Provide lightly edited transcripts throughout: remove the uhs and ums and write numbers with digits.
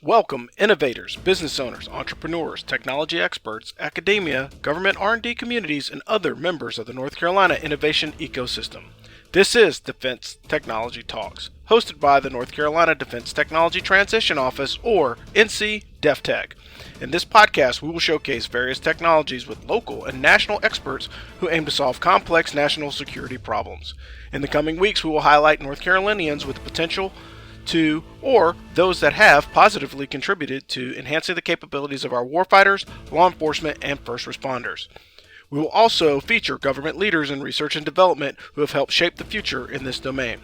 Welcome, innovators, business owners, entrepreneurs, technology experts, academia, government R&D communities, and other members of the North Carolina innovation ecosystem. This is Defense Technology Talks, hosted by the North Carolina Defense Technology Transition Office, or NC DefTech. In this podcast, we will showcase various technologies with local and national experts who aim to solve complex national security problems. In the coming weeks, we will highlight North Carolinians with the potential to, or those that have positively contributed to enhancing the capabilities of our warfighters, law enforcement, and first responders. We will also feature government leaders in research and development who have helped shape the future in this domain.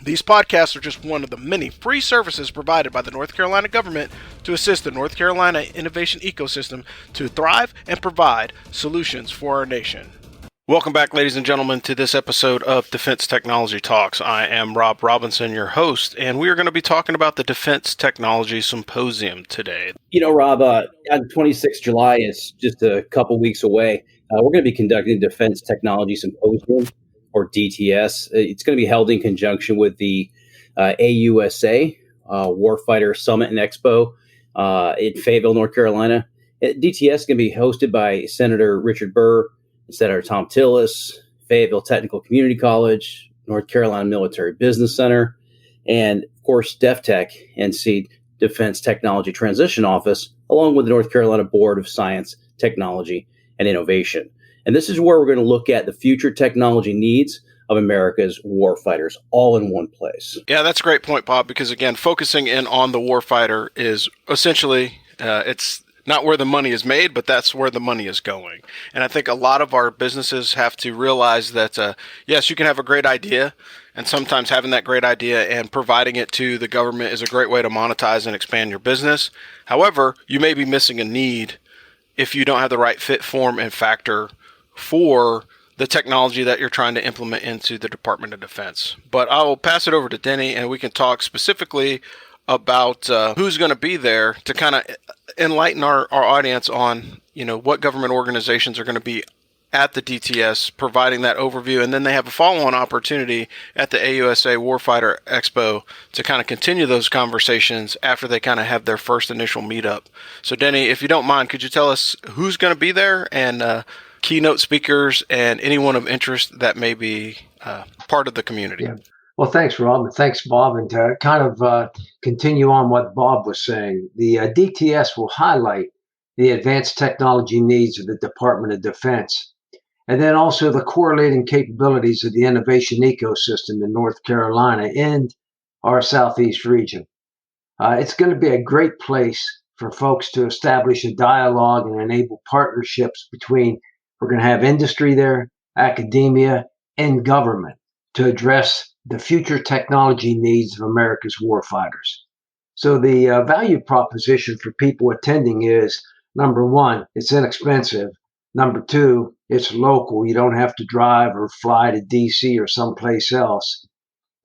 These podcasts are just one of the many free services provided by the North Carolina government to assist the North Carolina innovation ecosystem to thrive and provide solutions for our nation. Welcome back, ladies and gentlemen, to this episode of Defense Technology Talks. I am Rob Robinson, your host, and we are going to be talking about the Defense Technology Symposium today. You know, Rob, on 26th July is just a couple weeks away. We're going to be conducting the Defense Technology Symposium, or DTS. It's going to be held in conjunction with the AUSA, Warfighter Summit and Expo in Fayetteville, North Carolina. DTS is going to be hosted by Senator Richard Burr, Senator Thom Tillis, Fayetteville Technical Community College, North Carolina Military Business Center, and of course DefTech, NC Defense Technology Transition Office, along with the North Carolina Board of Science, Technology, and Innovation. And this is where we're going to look at the future technology needs of America's warfighters, all in one place. Yeah, that's a great point, Bob, because again, focusing in on the warfighter is essentially, it's not where the money is made, but that's where the money is going. And I think a lot of our businesses have to realize that, yes, you can have a great idea, and sometimes having that great idea and providing it to the government is a great way to monetize and expand your business. However, you may be missing a need if you don't have the right fit, form, and factor for the technology that you're trying to implement into the Department of Defense. But I will pass it over to Denny, and we can talk specifically about who's going to be there to kind of enlighten our audience on, what government organizations are going to be at the DTS, providing that overview. And then they have a follow-on opportunity at the AUSA Warfighter Expo to kind of continue those conversations after they kind of have their first initial meetup. So Denny, if you don't mind, could you tell us who's going to be there and keynote speakers and anyone of interest that may be part of the community? Yeah. Well, thanks, Rob, and thanks, Bob. And to kind of continue on what Bob was saying, the DTS will highlight the advanced technology needs of the Department of Defense, and then also the correlating capabilities of the innovation ecosystem in North Carolina and our Southeast region. It's going to be a great place for folks to establish a dialogue and enable partnerships between, we're going to have industry there, academia, and government to address the future technology needs of America's warfighters. So the value proposition for people attending is, number one, it's inexpensive. Number two, it's local. You don't have to drive or fly to DC or someplace else.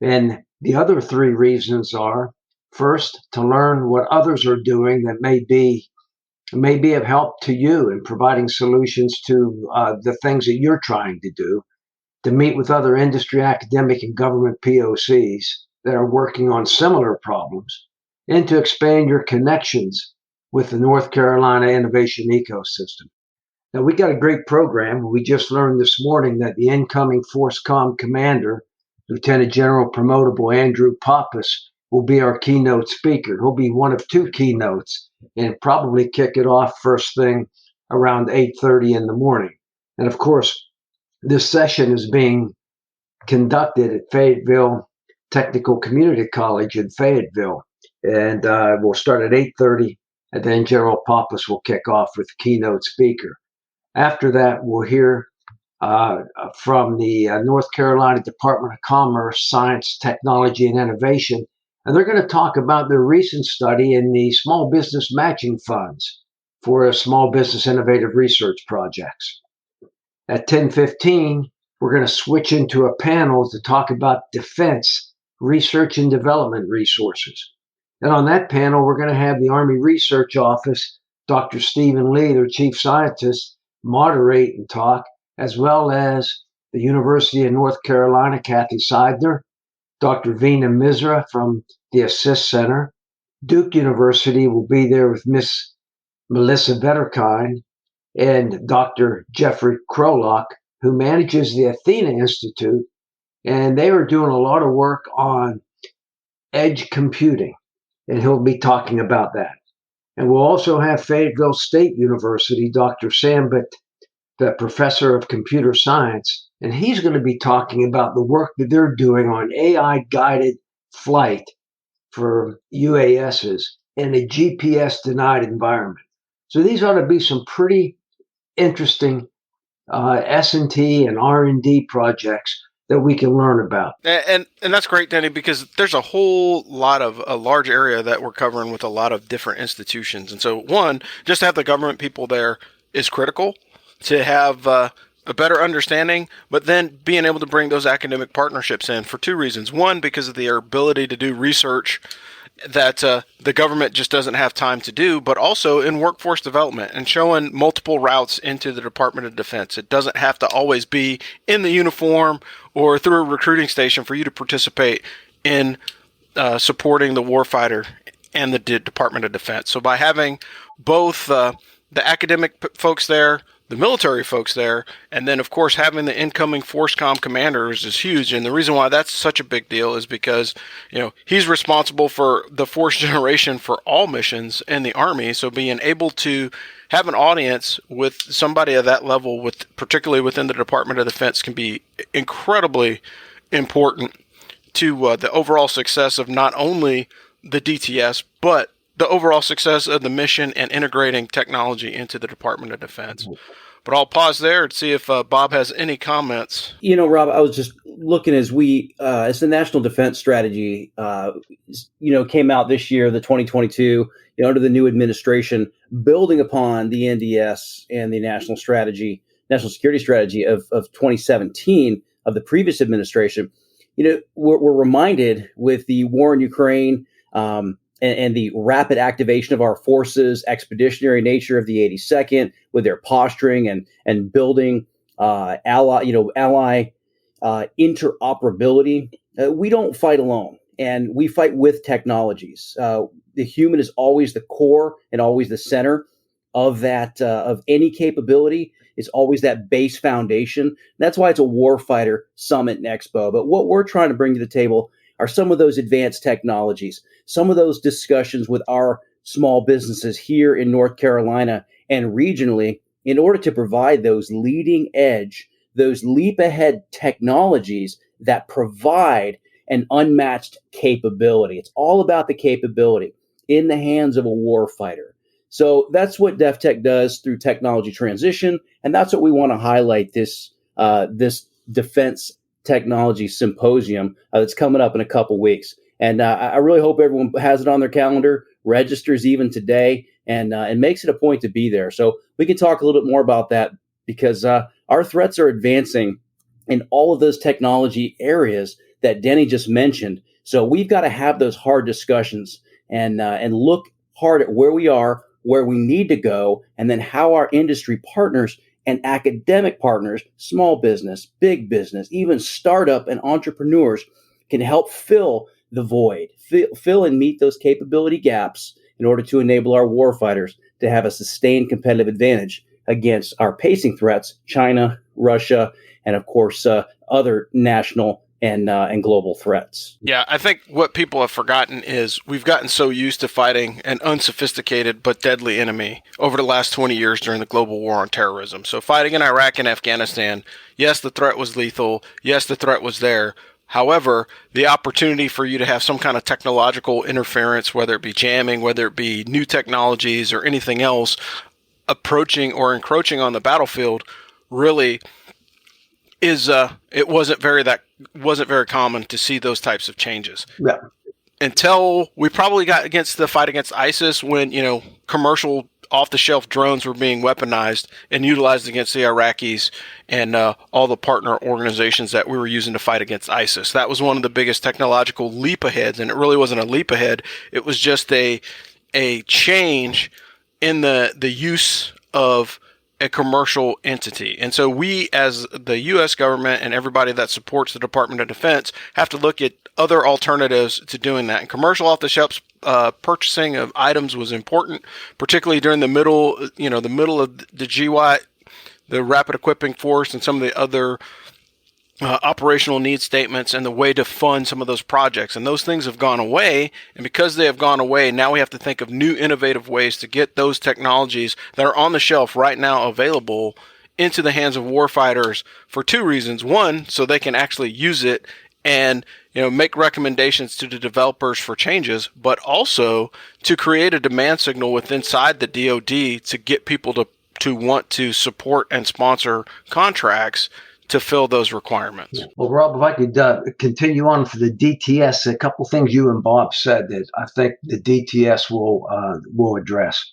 And the other three reasons are, first, to learn what others are doing that may be of help to you in providing solutions to the things that you're trying to do, to meet with other industry, academic, and government POCs that are working on similar problems, and to expand your connections with the North Carolina innovation ecosystem. Now, we got a great program. We just learned this morning that the incoming FORSCOM commander, Lieutenant General Promotable Andrew Poppas, will be our keynote speaker. He'll be one of two keynotes and probably kick it off first thing around 8:30 in the morning. And of course, this session is being conducted at Fayetteville Technical Community College in Fayetteville, and we'll start at 8:30, and then General Poppas will kick off with the keynote speaker. After that, we'll hear from the North Carolina Department of Commerce, Science, Technology, and Innovation, and they're going to talk about their recent study in the small business matching funds for small business innovative research projects. At 10:15, we're going to switch into a panel to talk about defense research and development resources. And on that panel, we're going to have the Army Research Office, Dr. Stephen Lee, their chief scientist, moderate and talk, as well as the University of North Carolina, Kathy Seidner, Dr. Veena Misra from the Assist Center, Duke University will be there with Miss Melissa Vetterkind and Dr. Jeffrey Krolock, who manages the Athena Institute. And they are doing a lot of work on edge computing, and he'll be talking about that. And we'll also have Fayetteville State University, Dr. Sambit, the professor of computer science, and he's going to be talking about the work that they're doing on AI-guided flight for UASs in a GPS-denied environment. So these ought to be some pretty interesting S&T and R&D projects that we can learn about. And that's great, Denny, because there's a whole lot of a large area that we're covering with a lot of different institutions. And so, one, just to have the government people there is critical to have a better understanding, but then being able to bring those academic partnerships in for two reasons. One, because of their ability to do research that the government just doesn't have time to do, but also in workforce development and showing multiple routes into the Department of Defense. It doesn't have to always be in the uniform or through a recruiting station for you to participate in supporting the warfighter and the Department of Defense. So by having both the academic folks there, the military folks there, and then, of course, having the incoming FORSCOM commanders is huge. And the reason why that's such a big deal is because, he's responsible for the force generation for all missions in the Army. So being able to have an audience with somebody at that level, particularly within the Department of Defense, can be incredibly important to the overall success of not only the DTS, but the overall success of the mission and integrating technology into the Department of Defense. But I'll pause there and see if Bob has any comments. Rob, I was just looking as the National Defense Strategy, came out this year, the 2022, under the new administration, building upon the NDS and the National Security Strategy of 2017 of the previous administration. We're reminded with the war in Ukraine, and the rapid activation of our forces, expeditionary nature of the 82nd, with their posturing and building ally interoperability. We don't fight alone, and we fight with technologies. The human is always the core and always the center of that of any capability. Is always that base foundation. That's why it's a warfighter summit and expo. But what we're trying to bring to the table are some of those advanced technologies, some of those discussions with our small businesses here in North Carolina and regionally in order to provide those leading edge, those leap ahead technologies that provide an unmatched capability. It's all about the capability in the hands of a warfighter. So that's what DefTech does through technology transition, and that's what we want to highlight this Defense Technology Symposium that's coming up in a couple weeks. And I really hope everyone has it on their calendar, registers even today, and makes it a point to be there. So we can talk a little bit more about that because our threats are advancing in all of those technology areas that Denny just mentioned. So we've got to have those hard discussions and look hard at where we are, where we need to go, and then how our industry partners and academic partners, small business, big business, even startup and entrepreneurs can help fill the void, fill and meet those capability gaps in order to enable our warfighters to have a sustained competitive advantage against our pacing threats, China, Russia, and of course, other national and global threats. Yeah, I think what people have forgotten is we've gotten so used to fighting an unsophisticated but deadly enemy over the last 20 years during the global war on terrorism. So fighting in Iraq and Afghanistan, yes, the threat was lethal. Yes, the threat was there. However, the opportunity for you to have some kind of technological interference, whether it be jamming, whether it be new technologies or anything else, approaching or encroaching on the battlefield, really is it wasn't very common to see those types of changes. Yeah. Until we probably got against the fight against ISIS when, commercial off-the-shelf drones were being weaponized and utilized against the Iraqis and all the partner organizations that we were using to fight against ISIS. That was one of the biggest technological leap aheads, and it really wasn't a leap ahead. It was just a change in the use of a commercial entity. And so we, as the U.S. government and everybody that supports the Department of Defense, have to look at other alternatives to doing that. And commercial off-the-shelf purchasing of items was important, particularly during the middle of the GWAT, the Rapid Equipping Force, and some of the other operational needs statements, and the way to fund some of those projects. And those things have gone away. And because they have gone away, now we have to think of new innovative ways to get those technologies that are on the shelf right now available into the hands of warfighters for two reasons. One, so they can actually use it and make recommendations to the developers for changes, but also to create a demand signal within inside the DoD to get people to want to support and sponsor contracts to fill those requirements. Well, Rob, if I could continue on for the DTS, a couple things you and Bob said that I think the DTS will address.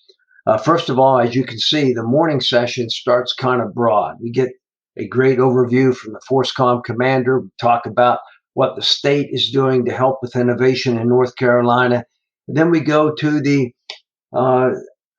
First of all, as you can see, the morning session starts kind of broad. We get a great overview from the FORSCOM commander. We talk about what the state is doing to help with innovation in North Carolina. And then we go to the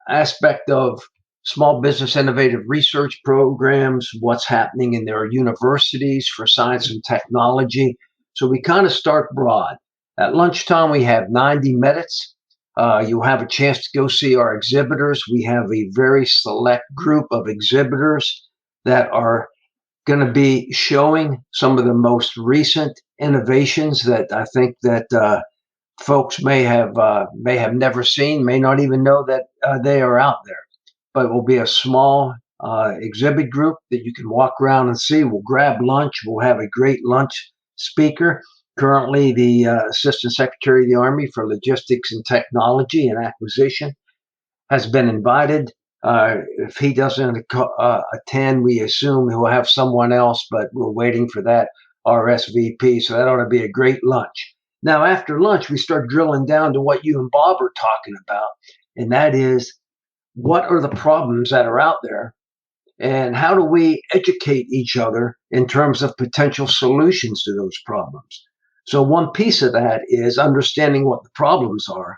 aspect of small business innovative research programs, what's happening in their universities for science and technology. So we kind of start broad. At lunchtime, we have 90 minutes. You'll have a chance to go see our exhibitors. We have a very select group of exhibitors that are going to be showing some of the most recent innovations that I think that folks may have never seen, may not even know that they are out there. But it will be a small exhibit group that you can walk around and see. We'll grab lunch. We'll have a great lunch speaker. Currently, the Assistant Secretary of the Army for Logistics and Technology and Acquisition has been invited. If he doesn't attend, we assume he'll have someone else, but we're waiting for that RSVP. So that ought to be a great lunch. Now, after lunch, we start drilling down to what you and Bob are talking about, and that is, what are the problems that are out there, and how do we educate each other in terms of potential solutions to those problems? So one piece of that is understanding what the problems are,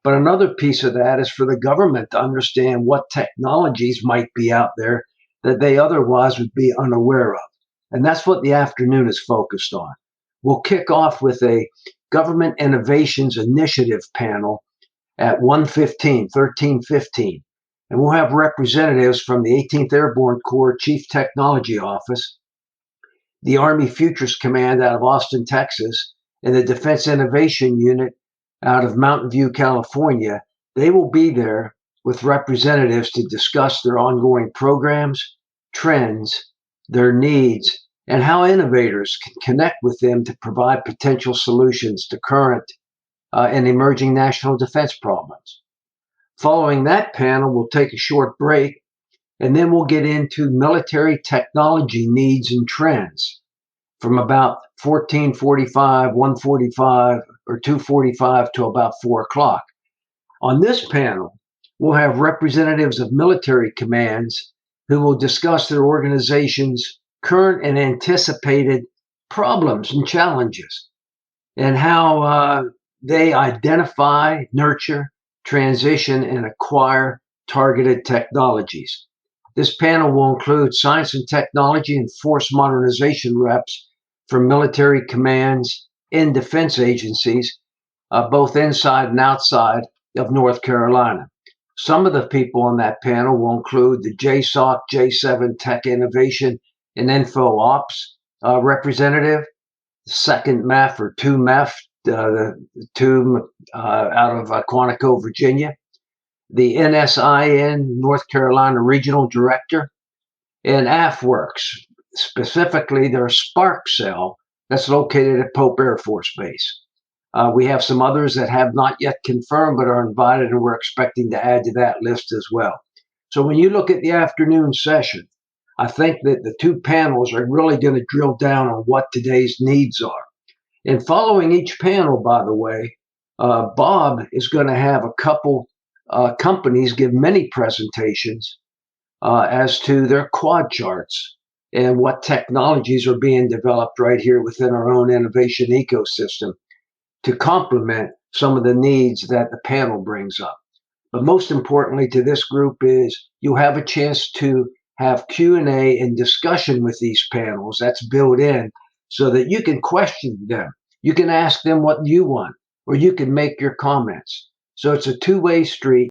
but another piece of that is for the government to understand what technologies might be out there that they otherwise would be unaware of. And that's what the afternoon is focused on. We'll kick off with a Government Innovations Initiative panel at 13:15. And we'll have representatives from the 18th Airborne Corps Chief Technology Office, the Army Futures Command out of Austin, Texas, and the Defense Innovation Unit out of Mountain View, California. They will be there with representatives to discuss their ongoing programs, trends, their needs, and how innovators can connect with them to provide potential solutions to current and emerging national defense problems. Following that panel, we'll take a short break, and then we'll get into military technology needs and trends from about 14:45, 1:45, or 2:45 to about 4 o'clock. On this panel, we'll have representatives of military commands who will discuss their organization's current and anticipated problems and challenges, and how they identify, nurture, transition, and acquire targeted technologies. This panel will include science and technology and force modernization reps from military commands and defense agencies, both inside and outside of North Carolina. Some of the people on that panel will include the JSOC, J7 Tech Innovation and Info Ops representative, the 2nd MEF or 2 MEF, the 2 out of Quantico, Virginia, the NSIN North Carolina Regional Director, and AFWorks, specifically their Spark cell that's located at Pope Air Force Base. We have some others that have not yet confirmed but are invited, and we're expecting to add to that list as well. So when you look at the afternoon session, I think that the 2 panels are really going to drill down on what today's needs are. And following each panel, by the way, Bob is going to have a couple companies give many presentations as to their quad charts and what technologies are being developed right here within our own innovation ecosystem to complement some of the needs that the panel brings up. But most importantly to this group is you'll have a chance to have Q&A and discussion with these panels. That's built in so that you can question them. You can ask them what you want, or you can make your comments. So it's a two-way street.